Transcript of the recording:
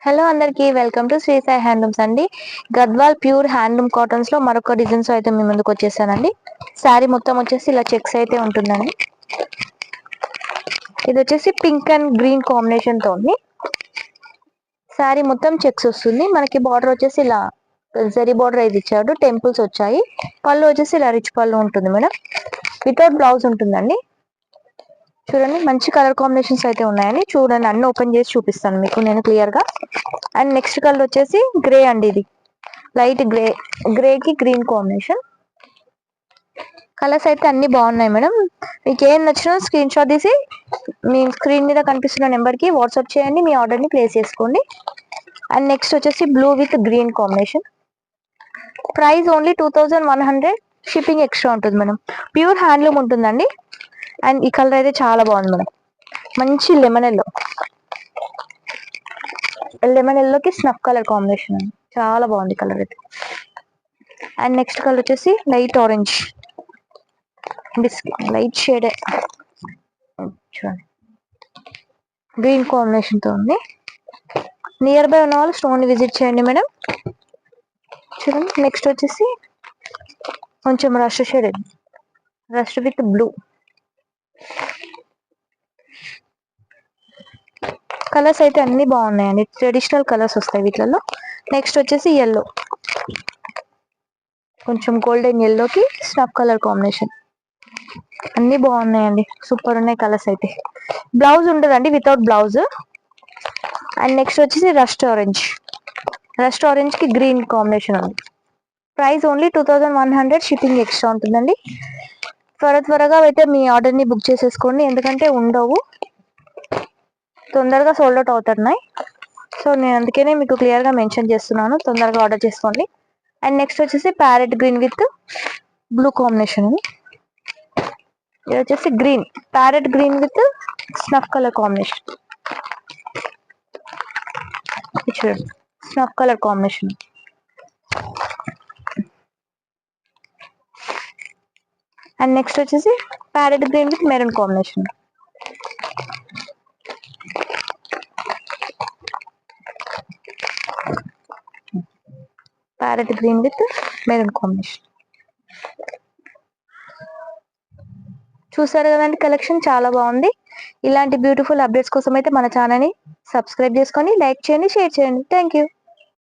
Hello అందరికి welcome to Sri Sai handlooms అండి. Gadwal pure handloom cottons లో మరొక డిజైన్స్ అయితే మీ ముందుకు వచ్చేసానండి. శారీ మొత్తం వచ్చేసి ఇలా చెక్స్ అయితే ఉంటుందండి. ఇది వచ్చేసి పింక్ అండ్ గ్రీన్ కాంబినేషన్ తో ఉంది. శారీ మొత్తం చెక్స్ వస్తుంది. మనకి బార్డర్ వచ్చేసి ఇలా జరీ బార్డర్ అయితే ఇచ్చాడు. టెంపుల్స్ వచ్చాయి. పళ్ళు వచ్చేసి ఇలా రిచ్ పళ్ళు ఉంటుంది మేడం. వితౌట్ బ్లౌజ్ ఉంటుందండి. చూడండి మంచి కలర్ కాంబినేషన్స్ అయితే ఉన్నాయండి. చూడండి అన్ని ఓపెన్ చేసి చూపిస్తాను మీకు నేను క్లియర్ గా. అండ్ నెక్స్ట్ కలర్ వచ్చేసి గ్రే అండి. ఇది లైట్ గ్రే, గ్రే కి గ్రీన్ కాంబినేషన్. కలర్స్ అయితే అన్ని బాగున్నాయి మేడం. మీకు ఏం నచ్చినా స్క్రీన్ షాట్ తీసి మీ స్క్రీన్ మీద కనిపిస్తున్న నెంబర్ కి వాట్సాప్ చేయండి. మీ ఆర్డర్ ని ప్లేస్ చేసుకోండి. అండ్ నెక్స్ట్ వచ్చేసి blue with green combination. Price only 2100. Shipping extra ఉంటుంది మేడం. ప్యూర్ హ్యాండ్లూమ్ ఉంటుందండి. అండ్ ఈ కలర్ అయితే చాలా బాగుంది మేడం. మంచి లెమన్ ఎల్లో, లెమన్ ఎల్లోకి స్నఫ్ కలర్ కాంబినేషన్ అండి. చాలా బాగుంది కలర్ అయితే. అండ్ నెక్స్ట్ కలర్ వచ్చేసి లైట్ ఆరెంజ్, లైట్ షేడ్ చూడండి గ్రీన్ కాంబినేషన్ తో ఉంది. నియర్ బై ఉన్న వాళ్ళు స్టోన్ విజిట్ చేయండి మేడం. చూడండి నెక్స్ట్ వచ్చేసి కొంచెం rush shade, rush with blue. Colours అయితే అన్ని బాగున్నాయండి. ట్రెడిషనల్ కలర్స్ వస్తాయి వీటిలలో. నెక్స్ట్ వచ్చేసి ఎల్లో, కొంచెం గోల్డెన్ ఎల్లోకి స్నఫ్ కలర్ కాంబినేషన్. అన్ని బాగున్నాయండి. సూపర్ ఉన్నాయి కలర్స్ అయితే. బ్లౌజ్ ఉండదండి, వితౌట్ బ్లౌజ్. అండ్ నెక్స్ట్ వచ్చేసి రస్ట్ ఆరెంజ్, రస్ట్ ఆరెంజ్ కి గ్రీన్ కాంబినేషన్ ఉంది. Price only 2100. షిప్పింగ్ ఎక్స్ట్రా ఉంటుందండి. త్వరగా అయితే మీ ఆర్డర్ ని బుక్ చేసేసుకోండి, ఎందుకంటే ఉండవు, తొందరగా సోల్డ్ అవుట్ అవుతున్నాయి. సో నేను అందుకనే మీకు క్లియర్ గా మెన్షన్ చేస్తున్నాను, తొందరగా ఆర్డర్ చేసుకోండి. అండ్ నెక్స్ట్ వచ్చేసి parrot green with blue combination. ఇది వచ్చేసి green, parrot green with snuff colour combination. చూడండి snuff colour combination. And next వచ్చేసి parrot green with maroon combination. Parrot green with maroon combination. చూసారు కదండి, కలెక్షన్ చాలా బాగుంది. ఇలాంటి బ్యూటిఫుల్ అప్డేట్స్ కోసం అయితే మన ఛానల్ని సబ్స్క్రైబ్ చేసుకొని లైక్ చేయండి, షేర్ చేయండి. Thank you.